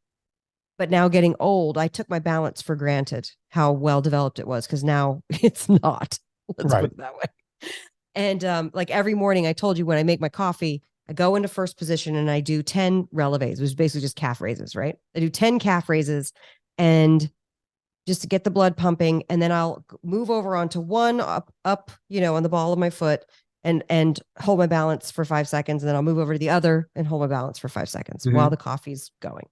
but now getting old, I took my balance for granted, how well developed it was. Cause now it's not. Let's put it that way. And like every morning, I told you when I make my coffee, I go into first position and I do 10 releves, which is basically just calf raises, right? I do 10 calf raises and just to get the blood pumping. And then I'll move over onto one up, on the ball of my foot and hold my balance for 5 seconds. And then I'll move over to the other and hold my balance for 5 seconds while the coffee's going.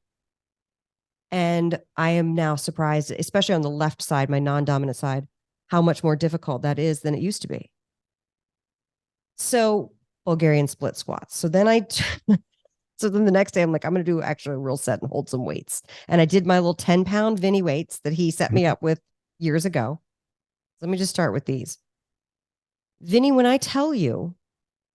And I am now surprised, especially on the left side, my non-dominant side, how much more difficult that is than it used to be. So Bulgarian split squats. So then so then the next day I'm like, I'm going to do actually a real set and hold some weights. And I did my little 10-pound Vinnie weights that he set me up with years ago. Let me just start with these. Vinnie, when I tell you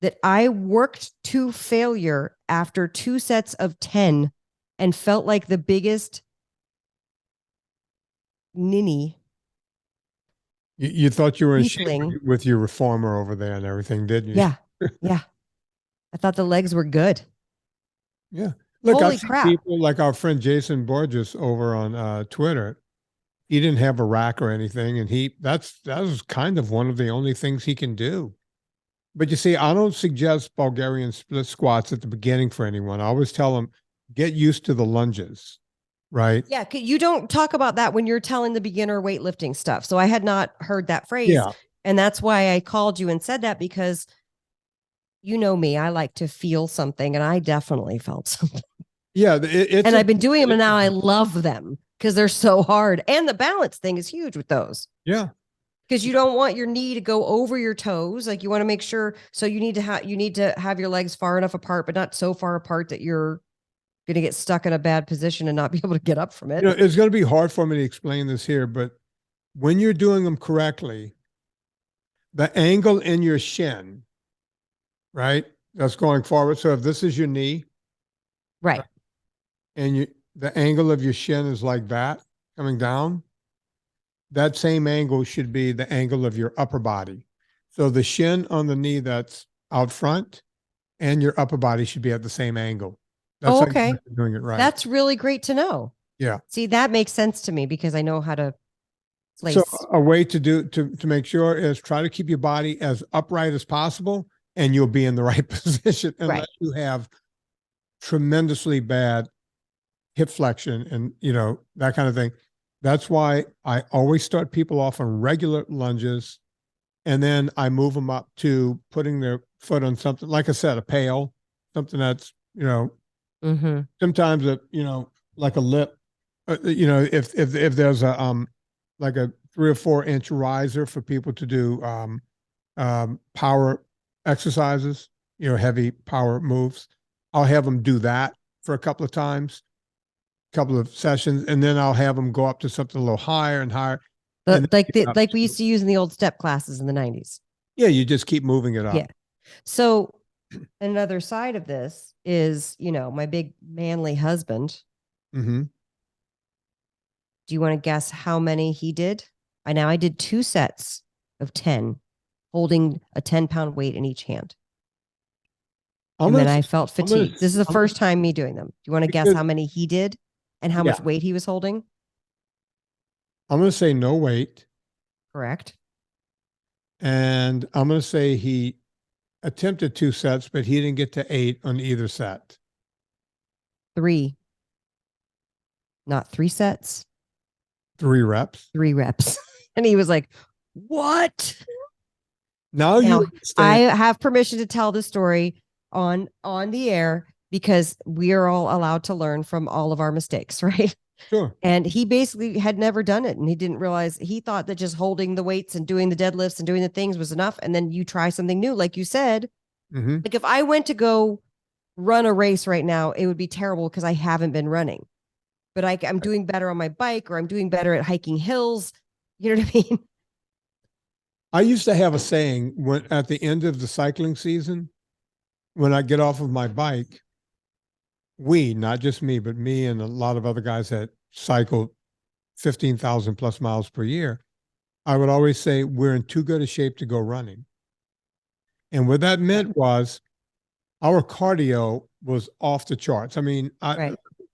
that I worked to failure after 2 sets of 10 and felt like the biggest ninny. You thought you were in shape with your reformer over there and everything, didn't you? Yeah. Yeah. I thought the legs were good. Yeah. Look, Holy I've seen crap. people like our friend Jason Borges over on Twitter. He didn't have a rack or anything, and that was kind of one of the only things he can do. But you see, I don't suggest Bulgarian split squats at the beginning for anyone. I always tell them, get used to the lunges, right? Yeah, you don't talk about that when you're telling the beginner weightlifting stuff. So I had not heard that phrase. Yeah. And that's why I called you and said that, because you know me, I like to feel something, and I definitely felt something. Yeah. And I've been doing them, and now I love them because they're so hard. And the balance thing is huge with those. Yeah. Because you don't want your knee to go over your toes. Like you want to make sure. So you need to have your legs far enough apart, but not so far apart that you're going to get stuck in a bad position and not be able to get up from it. It's going to be hard for me to explain this here, but when you're doing them correctly, the angle in your shin, right? That's going forward. So if this is your knee, right, and the angle of your shin is like that coming down, that same angle should be the angle of your upper body. So the shin on the knee that's out front and your upper body should be at the same angle. That's how you're doing it right. That's really great to know. Yeah. See, that makes sense to me because I know how to place. So a way to make sure is try to keep your body as upright as possible, and you'll be in the right position unless you have tremendously bad hip flexion and that kind of thing. That's why I always start people off on regular lunges, and then I move them up to putting their foot on something, like I said, a pail, something that's, sometimes like a lip, if there's a, like a 3 or 4 inch riser for people to do, power exercises, heavy power moves. I'll have them do that for a couple of times, couple of sessions, and then I'll have them go up to something a little higher and higher. Like we used to use in the old step classes in the 90s. Yeah, you just keep moving it up. Yeah. So another side of this is, my big manly husband. Mm-hmm. Do you want to guess how many he did? I did 2 sets of 10, holding a 10-pound weight in each hand. And then I felt fatigued. This is the first time me doing them. Do you want to guess how many he did and how much weight he was holding? I'm going to say no weight. Correct. And I'm going to say he attempted 2 sets, but he didn't get to 8 on either set. 3. Not 3 sets. 3 reps. 3 reps. And he was like, what? Now I have permission to tell the story on the air because we are all allowed to learn from all of our mistakes, right? Sure. And he basically had never done it, and he didn't realize, he thought that just holding the weights and doing the deadlifts and doing the things was enough. And then you try something new, like you said. Mm-hmm. Like if I went to go run a race right now, it would be terrible because I haven't been running, but I'm doing better on my bike, or I'm doing better at hiking hills. You know what I mean? I used to have a saying at the end of the cycling season, when I get off of my bike, not just me, but me and a lot of other guys that cycled 15,000 plus miles per year, I would always say we're in too good a shape to go running. And what that meant was our cardio was off the charts. I mean,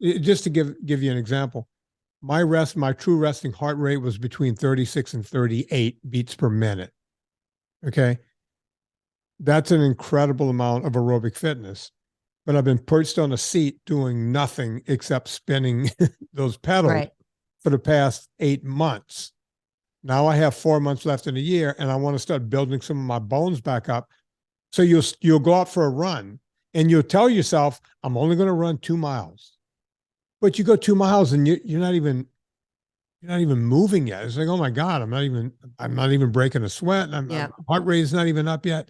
just to give you an example, my true resting heart rate was between 36 and 38 beats per minute. Okay. That's an incredible amount of aerobic fitness. But I've been perched on a seat doing nothing except spinning those pedals for the past 8 months. Now I have 4 months left in the year, and I want to start building some of my bones back up. So you'll go out for a run, and you'll tell yourself, I'm only going to run 2 miles. But you go 2 miles, and you're not even moving yet. It's like, oh my God, I'm not even breaking a sweat. My heart rate is not even up yet.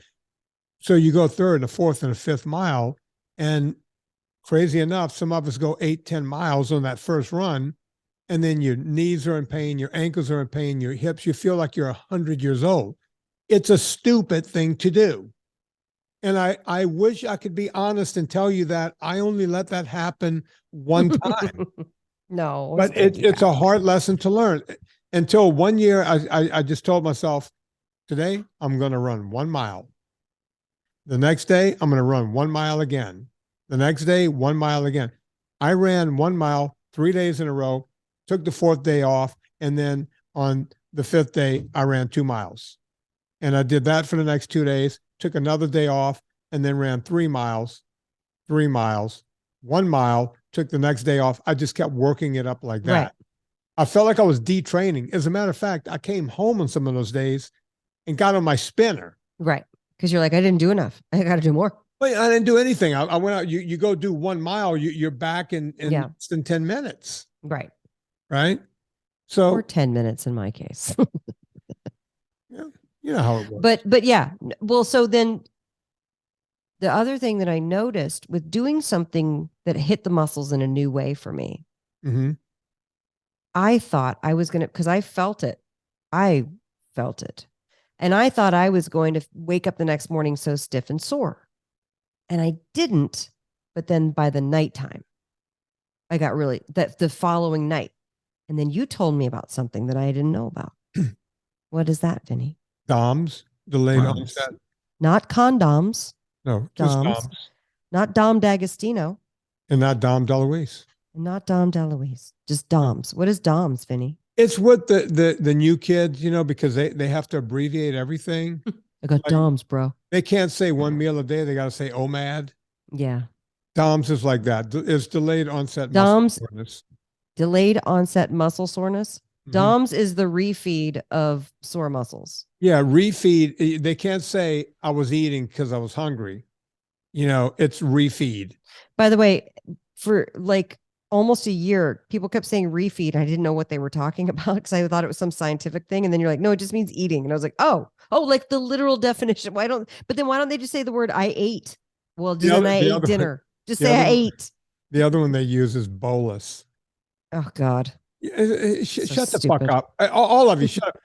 So you go third, and a fourth, and a fifth mile. And crazy enough, some of us go 8, 10 miles on that first run, and then your knees are in pain, your ankles are in pain, your hips, you feel like you're 100 years old. It's a stupid thing to do. And I wish I could be honest and tell you that I only let that happen one time. No. But it's a hard lesson to learn. Until one year, I just told myself, today I'm going to run 1 mile. The next day, I'm going to run 1 mile again. The next day, 1 mile again. I ran 1 mile 3 days in a row, took the 4th day off, and then on the 5th day, I ran 2 miles. And I did that for the next 2 days, took another day off, and then ran 3 miles, 1 mile, took the next day off. I just kept working it up like that. Right. I felt like I was detraining. As a matter of fact, I came home on some of those days and got on my spinner. Right. Because you're like, I didn't do enough. I got to do more. Well, I didn't do anything. I went out. You go do 1 mile. You're back in less than 10 minutes. Right. Right. So or 10 minutes in my case. Yeah, you know how it works. But yeah. Well, so then the other thing that I noticed with doing something that hit the muscles in a new way for me, I thought I was going to, because I felt it. And I thought I was going to wake up the next morning so stiff and sore. And I didn't. But then by the nighttime, I got really, the following night. And then you told me about something that I didn't know about. What is that, Vinny? DOMS, delayed onset. Not condoms. No, just DOMS. Not Dom D'Agostino. And not Dom DeLuise. And not Dom DeLuise. Just DOMS. What is DOMS, Vinny? It's what the new kids, because they have to abbreviate everything. I got DOMS, bro. They can't say 1 meal a day. They got to say OMAD. Yeah. DOMS is like that. It's delayed onset DOMS, muscle soreness. Delayed onset muscle soreness. DOMS is the refeed of sore muscles. Yeah, refeed. They can't say I was eating because I was hungry. It's refeed. By the way, for like almost a year, people kept saying refeed. I didn't know what they were talking about because I thought it was some scientific thing. And then you're like, no, it just means eating. And I was like, oh, like the literal definition. But then why don't they just say the word I ate? Well, I ate dinner. Just say I ate. The other one they use is bolus. Oh, God. Shut the fuck up. All of you, shut up.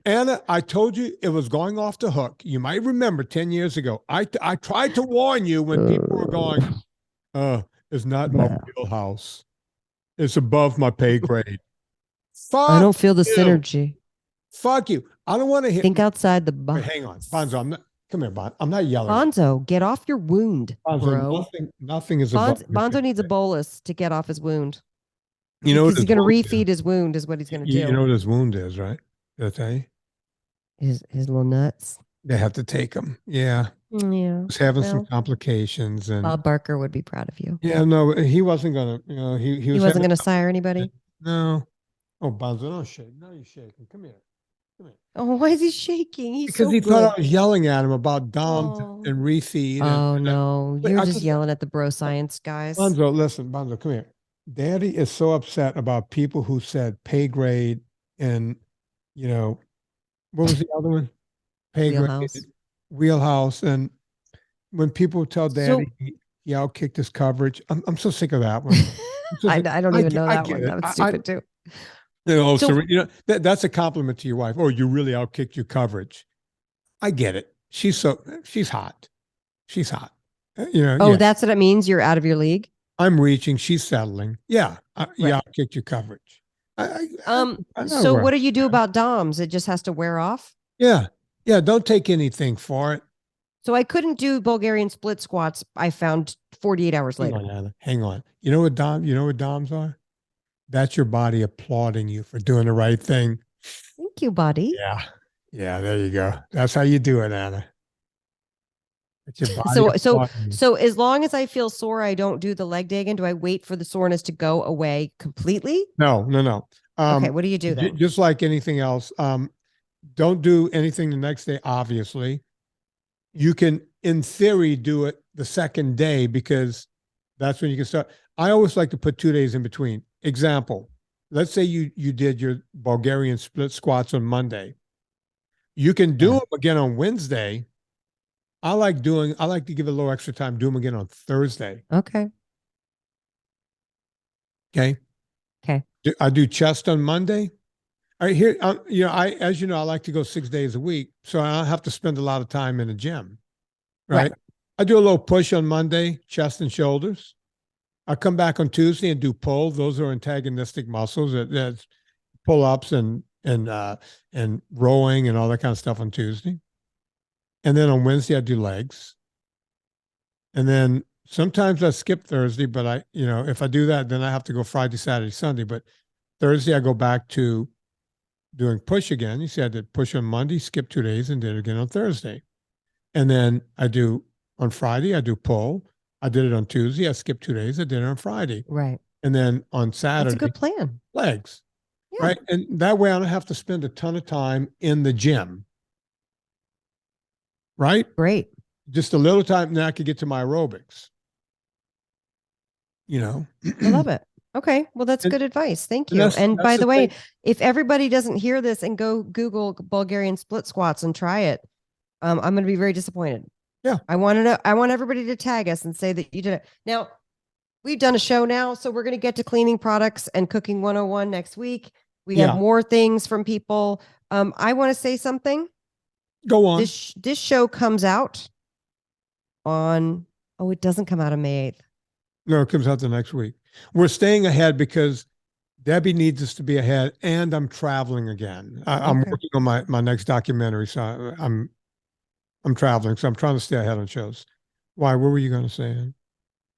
Anna, I told you it was going off the hook. You might remember 10 years ago. I tried to warn you when people were going, it's not my wheelhouse. It's above my pay grade. I don't feel the synergy. Fuck you. I don't want to hear. Think outside the box. Hang on. Bonzo, come here, Bon. I'm not yelling. Bonzo, get off your wound, Bonzo, bro. Nothing is above. Bonzo needs a bolus to get off his wound. You know, because he's going to refeed his wound is what he's going to do. You know what his wound is, right? Did I tell you? His little nuts. They have to take him. Yeah. Yeah. He's having some complications. And Bob Barker would be proud of you. Yeah, no, he wasn't going to, he wasn't going to sire anybody? No. Oh, Bonzo, don't shake. No, you're shaking. Come here. Oh, why is he shaking? He's because he thought I was yelling at him about DOM and refeed. No. You're just yelling at the bro science guys. Bonzo, listen, Bonzo, come here. Daddy is so upset about people who said pay grade and, what was the other one? Pay grade, wheelhouse. And when people tell Daddy he outkicked his coverage, I'm so sick of that one. I don't even know that one. That was stupid too. That's a compliment to your wife. Oh, you really outkicked your coverage. I get it. She's hot. She's hot. Oh, that's what it means. You're out of your league. I'm reaching. She's settling. Yeah. Yeah. I'll kick your coverage. So what do you do about DOMs? It just has to wear off. Yeah. Yeah. Don't take anything for it. So I couldn't do Bulgarian split squats. I found 48 hours later. Hang on. You know what DOMs are? That's your body applauding you for doing the right thing. Thank you, buddy. Yeah. Yeah. There you go. That's how you do it, Anna. So as long as I feel sore, I don't do the leg day again. Do I wait for the soreness to go away completely? No. Okay. What do you do then? Just like anything else. Don't do anything the next day, obviously. You can, in theory, do it the second day because that's when you can start. I always like to put 2 days in between. Example, let's say you did your Bulgarian split squats on Monday. You can do them again on Wednesday. I like to give it a little extra time, do them again on Thursday. Okay. I do chest on Monday. All right, here, as you know, I like to go 6 days a week, so I don't have to spend a lot of time in the gym, right? I do a little push on Monday, chest and shoulders. I come back on Tuesday and do pull. Those are antagonistic muscles. That's pull-ups and rowing and all that kind of stuff on Tuesday. And then on Wednesday, I do legs. And then sometimes I skip Thursday, but if I do that, then I have to go Friday, Saturday, Sunday. But Thursday, I go back to doing push again. You see, I did push on Monday, skip 2 days, and did it again on Thursday. And then on Friday, I do pull. I did it on Tuesday. I skipped 2 days. I did it on Friday. Right. And then on Saturday. That's a good plan. Legs. Yeah. Right. And that way I don't have to spend a ton of time in the gym. Right. Great. Just a little time, and then I could get to my aerobics. I love it. Okay. Well, that's good advice. Thank you. And by the way, if everybody doesn't hear this and go Google Bulgarian split squats and try it, I'm going to be very disappointed. Yeah. I want everybody to tag us and say that you did it. Now, we've done a show now, so we're going to get to cleaning products and cooking 101 next week. We have more things from people. I want to say something. Go on. This show comes out on, it doesn't come out on May 8th. No, it comes out the next week. We're staying ahead because Debbie needs us to be ahead, and I'm traveling again. I'm working on my next documentary, so I'm traveling, so I'm trying to stay ahead on shows. Why? What were you going to say, Ann?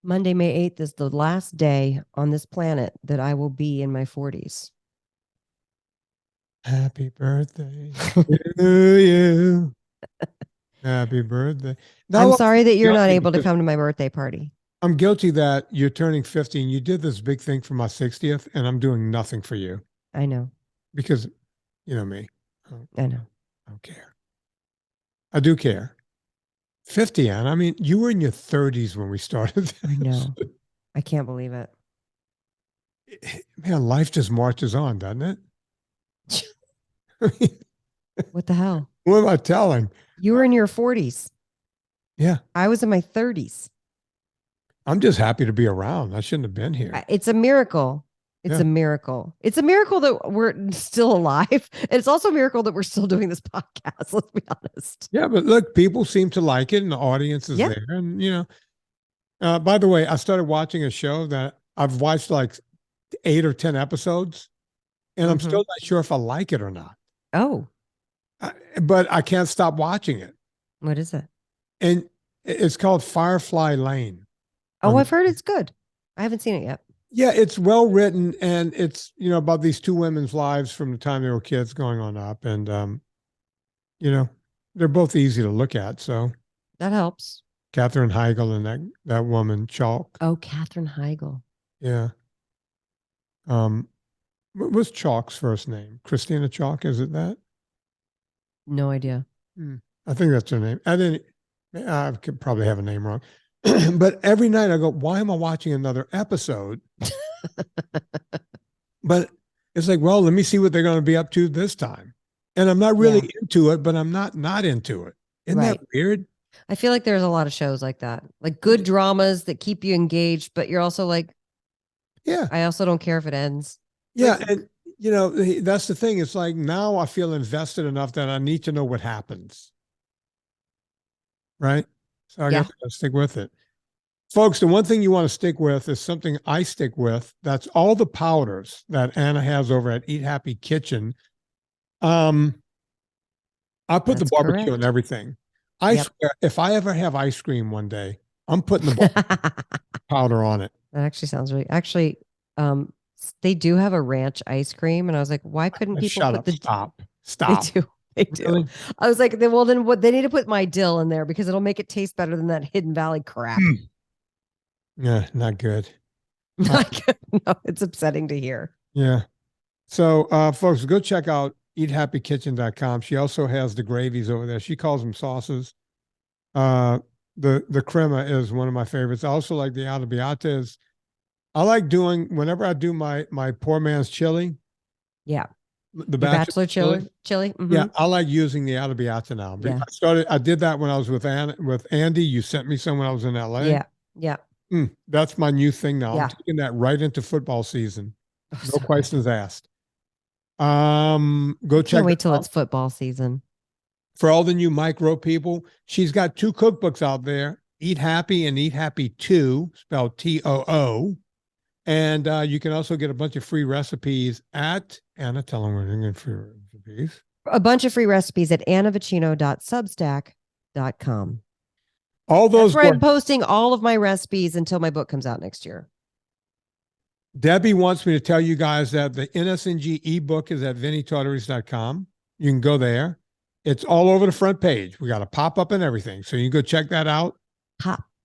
Monday, May 8th is the last day on this planet that I will be in my 40s. Happy birthday to you. Happy birthday. I'm sorry that you're not able to come to my birthday party. I'm guilty that you're turning 50 and you did this big thing for my 60th and I'm doing nothing for you. I know. Because you know me. I know. I don't care. I do care. 50, Ann. I mean, you were in your 30s when we started this. I know. I can't believe it. Man, life just marches on, doesn't it? What the hell? What am I telling? You were in your 40s. Yeah. I was in my 30s. I'm just happy to be around. I shouldn't have been here. It's a miracle. It's a miracle. It's a miracle that we're still alive. And it's also a miracle that we're still doing this podcast. Let's be honest. Yeah, but look, people seem to like it and the audience is there. And, by the way, I started watching a show that I've watched like 8 or 10 episodes and I'm still not sure if I like it or not. Oh. But I can't stop watching it. What is it? And it's called Firefly Lane. Oh, I've heard it's good. I haven't seen it yet. Yeah, it's well written, and it's about these two women's lives from the time they were kids going on up, and they're both easy to look at. So that helps. Katherine Heigl and that woman Chalk. Oh, Katherine Heigl. Yeah. What was Chalk's first name? Christina Chalk, is it that? No idea. I think that's her name. I could probably have a name wrong. But every night I go, why am I watching another episode? But it's like, well, let me see what they're going to be up to this time. And I'm not really into it, but I'm not into it. Isn't that weird? I feel like there's a lot of shows like that, like good dramas that keep you engaged, but you're also like, I also don't care if it ends. Yeah. And that's the thing. It's like, now I feel invested enough that I need to know what happens. Right. So I guess I'll stick with it. Folks, the one thing you want to stick with is something I stick with. That's all the powders that Anna has over at Eat Happy Kitchen. I put the barbecue and everything. I swear, if I ever have ice cream one day, I'm putting the powder on it. That actually sounds really, they do have a ranch ice cream. And I was like, why couldn't people Shut put up. the Stop. They do. They do. Really? I was like, well, then what they need to put my dill in there because it'll make it taste better than that Hidden Valley crap. Yeah, not good. Not good. No, it's upsetting to hear. Yeah. So folks, go check out eathappykitchen.com. She also has the gravies over there. She calls them sauces. The crema is one of my favorites. I also like the arrabbiatas. I like doing, whenever I do my poor man's chili. Yeah. The bachelor chili. Mm-hmm. Yeah, I like using the arrabbiata now. Yeah. I did that when I was with Andy. You sent me some when I was in LA. Yeah. Yeah. That's my new thing now. Yeah. I'm taking that right into football season. Oh, no questions asked. Go check. Can't wait till it's football season. For all the new micro people, she's got 2 cookbooks out there: Eat Happy and Eat Happy 2, spelled TOO. And you can also get a bunch of free recipes at Anna. Tell them we're doing free recipes. A bunch of free recipes at annavicino.substack.com. All those. That's where I'm posting all of my recipes until my book comes out next year. Debbie wants me to tell you guys that the NSNG ebook is at vinnietortorich.com. You can go there. It's all over the front page. We got a pop-up and everything. So you can go check that out.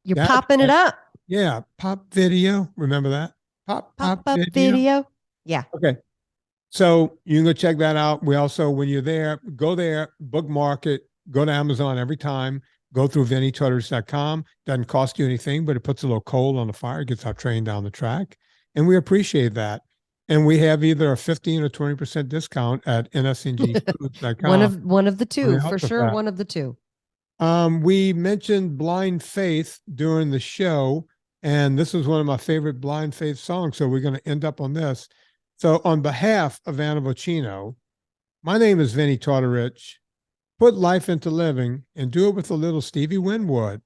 You're popping it up. Yeah. Pop video. Remember that? Pop up video. Yeah. Okay. So you can go check that out. We also, when you're there, go there, bookmark it, go to Amazon every time, go through vinnietortorich.com. Doesn't cost you anything, but it puts a little coal on the fire, gets our train down the track. And we appreciate that. And we have either a 15 or 20% discount at nsngfoods.com. one of the two, for sure. One of the two. We mentioned Blind Faith during the show, and this is one of my favorite Blind Faith songs. So we're going to end up on this. So on behalf of Anna Vocino, my name is Vinnie Tortorich. Put life into living and do it with a little Stevie Winwood.